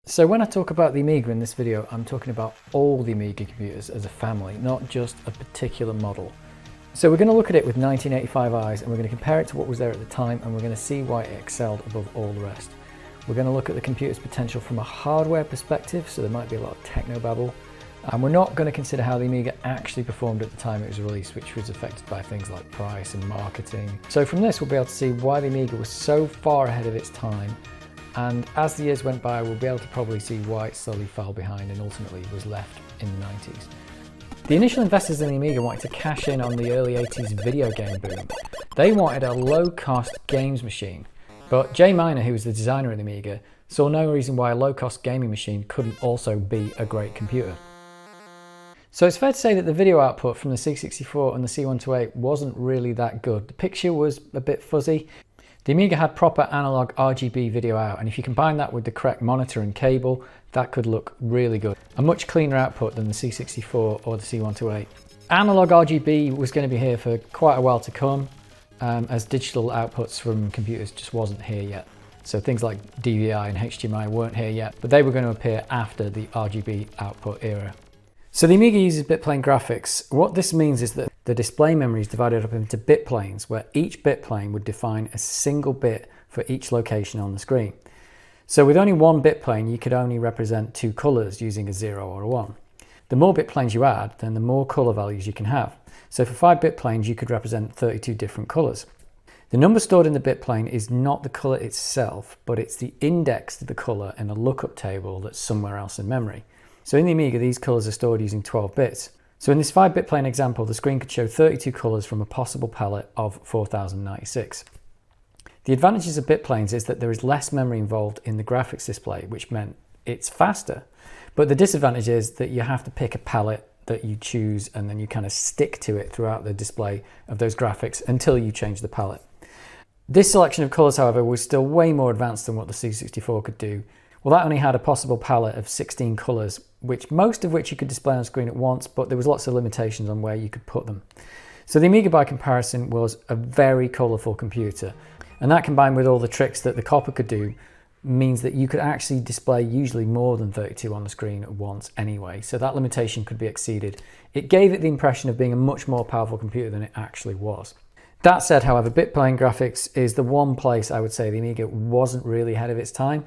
So when I talk about the Amiga in this video, I'm talking about all the Amiga computers as a family, not just a particular model. So we're going to look at it with 1985 eyes, and we're going to compare it to what was there at the time, and we're going to see why it excelled above all the rest. We're going to look at the computer's potential from a hardware perspective, so there might be a lot of technobabble. And we're not going to consider how the Amiga actually performed at the time it was released, which was affected by things like price and marketing. So from this we'll be able to see why the Amiga was so far ahead of its time, and as the years went by we'll be able to probably see why it slowly fell behind and ultimately was left in the 90s. The initial investors in the Amiga wanted to cash in on the early 80s video game boom. They wanted a low-cost games machine, but Jay Miner, who was the designer of the Amiga, saw no reason why a low-cost gaming machine couldn't also be a great computer. So it's fair to say that the video output from the C64 and the C128 wasn't really that good. The picture was a bit fuzzy. The Amiga had proper analog RGB video out, and if you combine that with the correct monitor and cable, that could look really good. A much cleaner output than the C64 or the C128. Analog RGB was going to be here for quite a while to come, as digital outputs from computers just wasn't here yet. So things like DVI and HDMI weren't here yet, but they were going to appear after the RGB output era. So the Amiga uses bitplane graphics. What this means is that the display memory is divided up into bit planes, where each bit plane would define a single bit for each location on the screen. So with only one bit plane, you could only represent two colors using a 0 or a 1. The more bit planes you add, then the more color values you can have. So for 5 bit planes, you could represent 32 different colors. The number stored in the bit plane is not the color itself, but it's the index to the color in a lookup table that's somewhere else in memory. So in the Amiga, these colors are stored using 12 bits. So in this 5-bit plane example, the screen could show 32 colors from a possible palette of 4096. The advantages of bit planes is that there is less memory involved in the graphics display, which meant it's faster. But the disadvantage is that you have to pick a palette that you choose, and then you kind of stick to it throughout the display of those graphics until you change the palette. This selection of colors, however, was still way more advanced than what the C64 could do. Well, that only had a possible palette of 16 colors, most of which you could display on screen at once, but there was lots of limitations on where you could put them. So the Amiga, by comparison, was a very colorful computer, and that combined with all the tricks that the copper could do means that you could actually display usually more than 32 on the screen at once anyway, so that limitation could be exceeded. It gave it the impression of being a much more powerful computer than it actually was. That said, however, bitplane graphics is the one place I would say the Amiga wasn't really ahead of its time,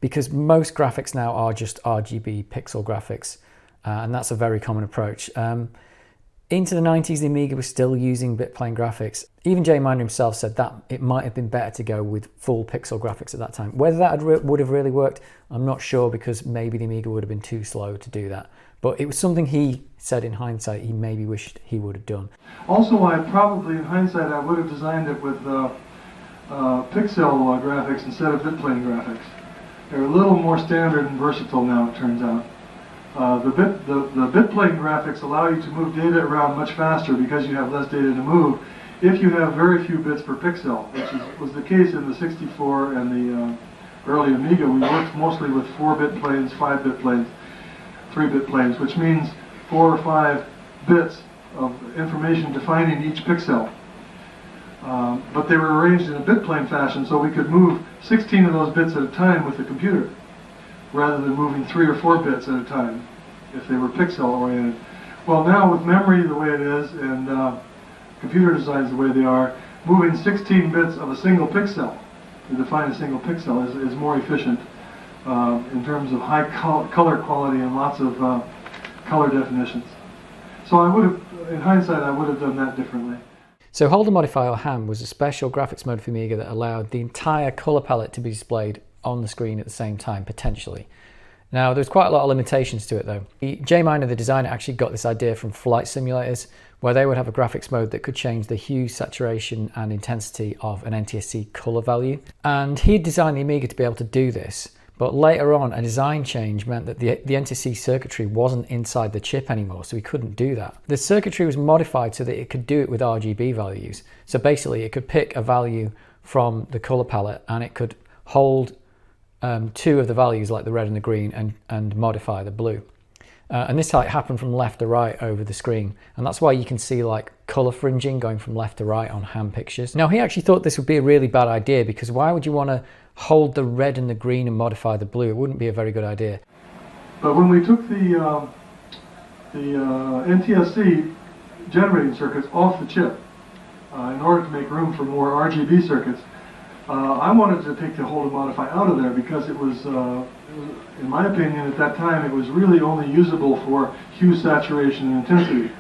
because most graphics now are just RGB pixel graphics, and that's a very common approach. Into the 90s, the Amiga was still using bitplane graphics. Even Jay Miner himself said that it might have been better to go with full pixel graphics at that time. Whether that would have really worked, I'm not sure, because maybe the Amiga would have been too slow to do that. But it was something he said in hindsight he maybe wished he would have done. Also, probably in hindsight I would have designed it with pixel graphics instead of bitplane graphics. They're a little more standard and versatile now, it turns out. The bitplane graphics allow you to move data around much faster because you have less data to move if you have very few bits per pixel, which was the case in the 64 and the early Amiga. We worked mostly with 4-bit planes, 5-bit planes, 3-bit planes, which means 4 or 5 bits of information defining each pixel. But they were arranged in a bitplane fashion, so we could move 16 of those bits at a time with the computer, rather than moving 3 or 4 bits at a time if they were pixel oriented. Well, now with memory the way it is and computer designs the way they are, moving 16 bits of a single pixel to define a single pixel is more efficient in terms of high color quality and lots of color definitions. So I would have, in hindsight, I would have done that differently. So Holder Modify or HAM was a special graphics mode for Amiga that allowed the entire color palette to be displayed on the screen at the same time, potentially. Now, there's quite a lot of limitations to it though. Jay Miner, the designer, actually got this idea from flight simulators, where they would have a graphics mode that could change the hue, saturation and intensity of an NTSC color value. And he designed the Amiga to be able to do this, but later on a design change meant that the NTSC circuitry wasn't inside the chip anymore, so he couldn't do that. The circuitry was modified so that it could do it with RGB values. So basically it could pick a value from the color palette and it could hold 2 of the values like the red and the green and modify the blue. And this like happened from left to right over the screen. And that's why you can see like color fringing going from left to right on ham pictures. Now he actually thought this would be a really bad idea, because why would you want to hold the red and the green and modify the blue? It wouldn't be a very good idea. But when we took the NTSC generating circuits off the chip in order to make room for more RGB circuits, I wanted to take the hold and modify out of there, because it was, in my opinion, at that time, it was really only usable for hue, saturation, and intensity.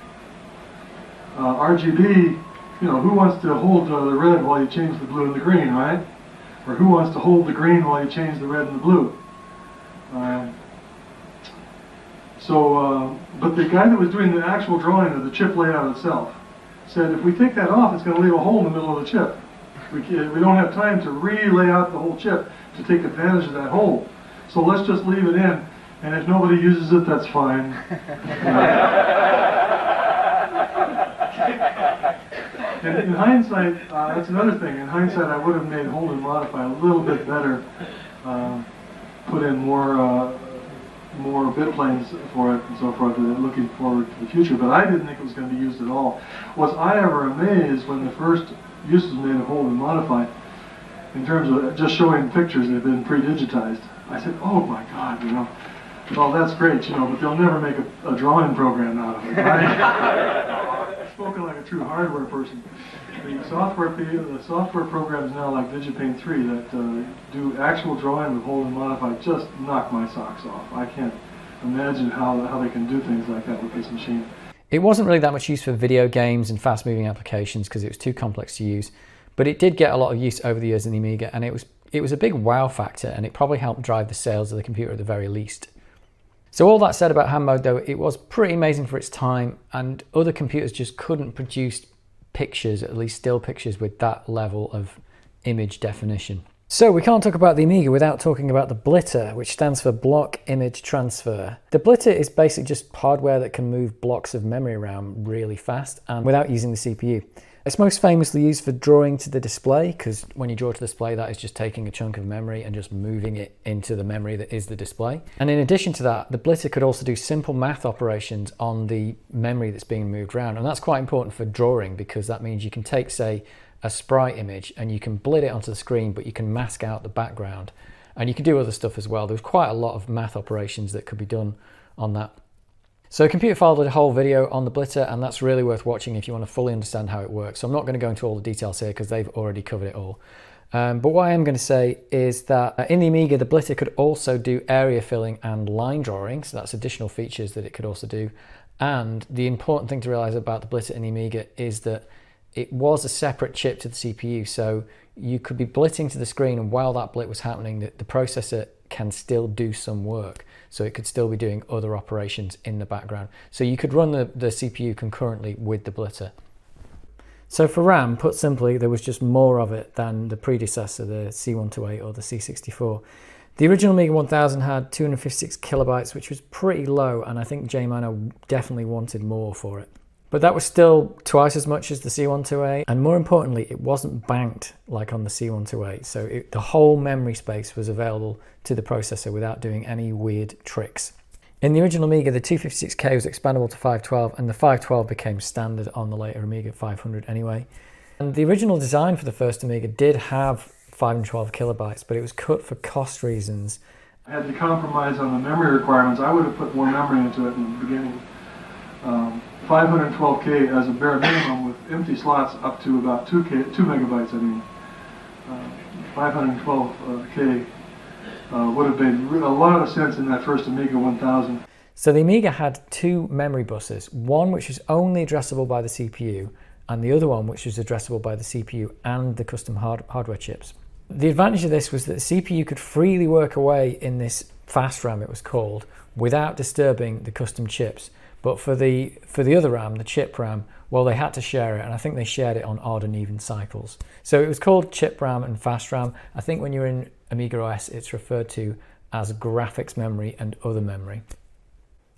RGB, you know, who wants to hold the red while you change the blue and the green, right? Or who wants to hold the green while you change the red and the blue? But the guy that was doing the actual drawing of the chip layout itself said, if we take that off, it's going to leave a hole in the middle of the chip. We don't have time to re-lay out the whole chip to take advantage of that hole. So let's just leave it in, and if nobody uses it, that's fine. And in hindsight, that's another thing. In hindsight, I would have made hold and modify a little bit better, put in more bit planes for it and so forth, looking forward to the future. But I didn't think it was going to be used at all. Was I ever amazed when the first use was made of hold and modify, in terms of just showing pictures that have been pre-digitized? I said, oh my God, you know, well, that's great, you know, but they'll never make a drawing program out of it. I've spoken like a true hardware person. The software programs now, like DigiPaint 3, that do actual drawing with hold and modify, just knock my socks off. I can't imagine how they can do things like that with this machine. It wasn't really that much use for video games and fast-moving applications because it was too complex to use, but it did get a lot of use over the years in the Amiga, and it was a big wow factor, and it probably helped drive the sales of the computer at the very least. So all that said about ham mode, though, it was pretty amazing for its time, and other computers just couldn't produce pictures, at least still pictures, with that level of image definition. So we can't talk about the Amiga without talking about the blitter, which stands for block image transfer. The blitter is basically just hardware that can move blocks of memory around really fast and without using the CPU. It's most famously used for drawing to the display, because when you draw to the display, that is just taking a chunk of memory and just moving it into the memory that is the display. And in addition to that, the blitter could also do simple math operations on the memory that's being moved around. And that's quite important for drawing, because that means you can take, say, a sprite image and you can blit it onto the screen, but you can mask out the background. And you can do other stuff as well. There's quite a lot of math operations that could be done on that. So Computer File did a whole video on the blitter, and that's really worth watching if you want to fully understand how it works. So I'm not going to go into all the details here because they've already covered it all. But what I am going to say is that in the Amiga, the blitter could also do area filling and line drawing. So that's additional features that it could also do. And the important thing to realize about the blitter in the Amiga is that it was a separate chip to the CPU. So you could be blitting to the screen, and while that blit was happening, the processor can still do some work. So it could still be doing other operations in the background. So you could run the CPU concurrently with the blitter. So for RAM, put simply, there was just more of it than the predecessor, the C128 or the C64. The original Amiga 1000 had 256 kilobytes, which was pretty low, and I think J Miner definitely wanted more for it. But that was still twice as much as the C128, and more importantly, it wasn't banked like on the C128. So the whole memory space was available to the processor without doing any weird tricks. In the original Amiga, the 256K was expandable to 512, and the 512 became standard on the later Amiga 500 anyway. And the original design for the first Amiga did have 512 kilobytes, but it was cut for cost reasons. I had to compromise on the memory requirements. I would have put more memory into it in the beginning. 512K as a bare minimum with empty slots up to about 2 megabytes. I mean, 512K would have made a lot of sense in that first Amiga 1000. So the Amiga had two memory buses, one which was only addressable by the CPU, and the other one which was addressable by the CPU and the custom hardware chips. The advantage of this was that the CPU could freely work away in this fast RAM, it was called, without disturbing the custom chips. But for the other RAM, the chip RAM, well, they had to share it, and I think they shared it on odd and even cycles. So it was called chip RAM and fast RAM. I think when you're in Amiga OS, it's referred to as graphics memory and other memory.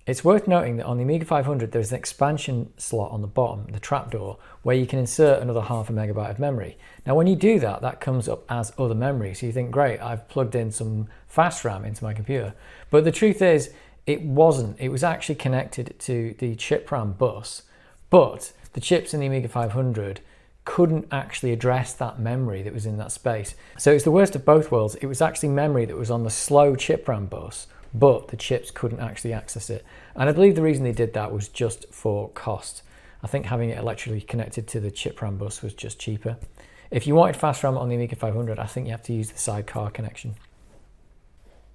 It's worth noting that on the Amiga 500, there's an expansion slot on the bottom, the trapdoor, where you can insert another half a megabyte of memory. Now, when you do that, that comes up as other memory. So you think, great, I've plugged in some fast RAM into my computer. But the truth is, It wasn't. It was actually connected to the chip RAM bus, but the chips in the Amiga 500 couldn't actually address that memory that was in that space. So it's the worst of both worlds. It was actually memory that was on the slow chip RAM bus, but the chips couldn't actually access it. And I believe the reason they did that was just for cost. I think having it electrically connected to the chip RAM bus was just cheaper. If you wanted fast RAM on the Amiga 500, I think you have to use the sidecar connection.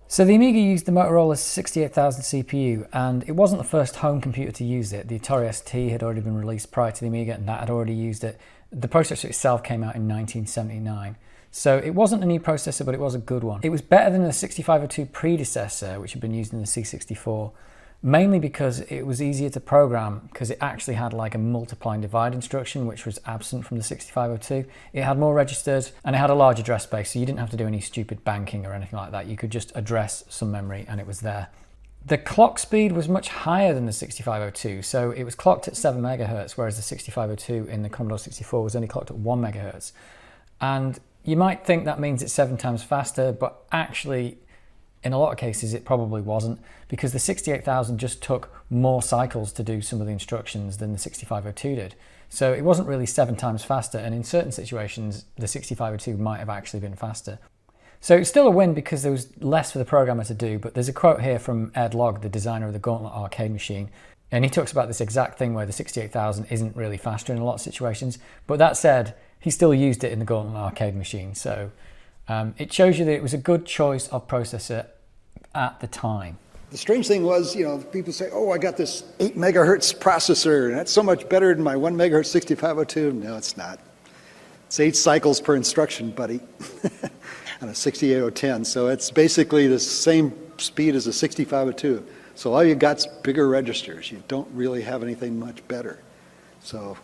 So the Amiga used the Motorola 68000 CPU, and it wasn't the first home computer to use it. The Atari ST had already been released prior to the Amiga, and that had already used it. The processor itself came out in 1979. So it wasn't a new processor, but it was a good one. It was better than the 6502 predecessor, which had been used in the C64, mainly because it was easier to program, because it actually had like a multiply and divide instruction, which was absent from the 6502. It had more registers, and it had a large address space, so you didn't have to do any stupid banking or anything like that. You could just address some memory, and it was there. The clock speed was much higher than the 6502, so it was clocked at 7 megahertz, whereas the 6502 in the Commodore 64 was only clocked at 1 megahertz. And you might think that means it's 7 times faster, but actually, in a lot of cases, it probably wasn't, because the 68000 just took more cycles to do some of the instructions than the 6502 did. So it wasn't really 7 times faster, and in certain situations, the 6502 might have actually been faster. So it's still a win because there was less for the programmer to do, but there's a quote here from Ed Logg, the designer of the Gauntlet arcade machine, and he talks about this exact thing where the 68000 isn't really faster in a lot of situations, but that said, he still used it in the Gauntlet arcade machine, so it shows you that it was a good choice of processor at the time. The strange thing was, people say, oh, I got this 8 megahertz processor, and that's so much better than my 1 megahertz 6502. No, it's not. It's 8 cycles per instruction, buddy. On a 68010, so it's basically the same speed as a 6502. So all you got's bigger registers. You don't really have anything much better. So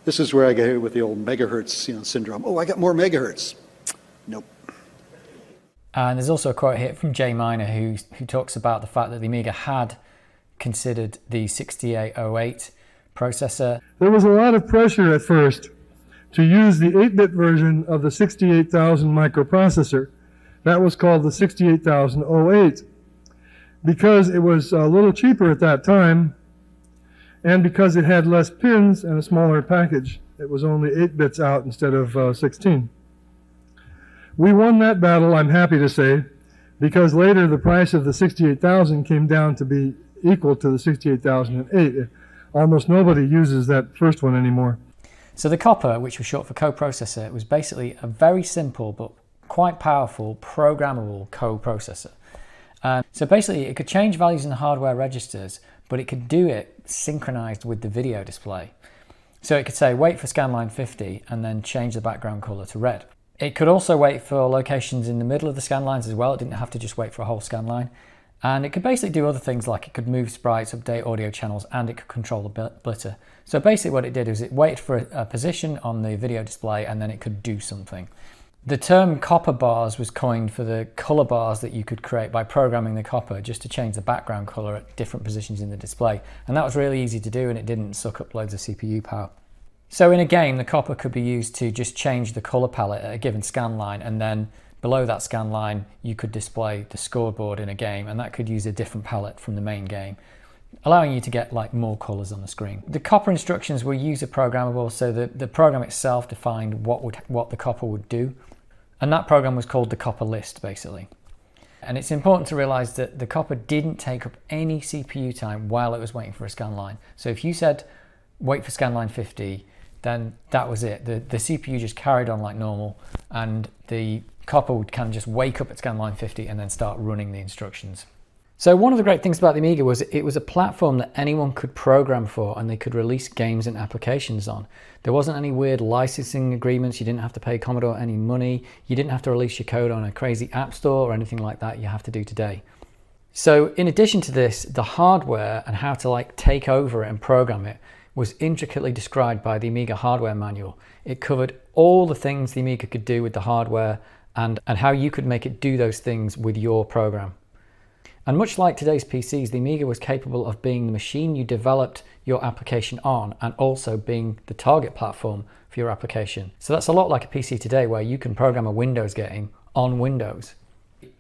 this is where I get hit with the old megahertz syndrome. Oh, I got more megahertz. Nope. And there's also a quote here from Jay Miner who talks about the fact that the Amiga had considered the 6808 processor. There was a lot of pressure at first to use the 8-bit version of the 68000 microprocessor. That was called the 68008 because it was a little cheaper at that time and because it had less pins and a smaller package. It was only 8 bits out instead of 16. We won that battle, I'm happy to say, because later the price of the 68000 came down to be equal to the 68008. Almost nobody uses that first one anymore. So the Copper, which was short for coprocessor, was basically a very simple but quite powerful programmable coprocessor. So basically it could change values in the hardware registers, but it could do it synchronized with the video display. So it could say wait for scanline 50 and then change the background color to red. It could also wait for locations in the middle of the scan lines as well. It didn't have to just wait for a whole scan line. And it could basically do other things like it could move sprites, update audio channels, and it could control the blitter. So basically what it did is it waited for a position on the video display and then it could do something. The term copper bars was coined for the color bars that you could create by programming the copper just to change the background color at different positions in the display. And that was really easy to do and it didn't suck up loads of CPU power. So in a game, the copper could be used to just change the color palette at a given scan line, and then below that scan line, you could display the scoreboard in a game, and that could use a different palette from the main game, allowing you to get like more colors on the screen. The copper instructions were user programmable, so the program itself defined what the copper would do, and that program was called the copper list, basically. And it's important to realize that the copper didn't take up any CPU time while it was waiting for a scan line. So if you said wait for scan line 50, then that was it. The CPU just carried on like normal, and the copper would kind of just wake up at scanline 50 and then start running the instructions. So one of the great things about the Amiga was it was a platform that anyone could program for, and they could release games and applications on. There wasn't any weird licensing agreements. You didn't have to pay Commodore any money. You didn't have to release your code on a crazy app store or anything like that you have to do today. So in addition to this, the hardware and how to like take over it and program it was intricately described by the Amiga hardware manual. It covered all the things the Amiga could do with the hardware and how you could make it do those things with your program. And much like today's PCs, the Amiga was capable of being the machine you developed your application on and also being the target platform for your application. So that's a lot like a PC today where you can program a Windows game on Windows.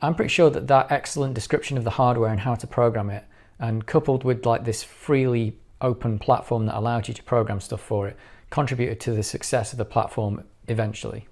I'm pretty sure that excellent description of the hardware and how to program it and coupled with like this freely open platform that allowed you to program stuff for it, contributed to the success of the platform eventually.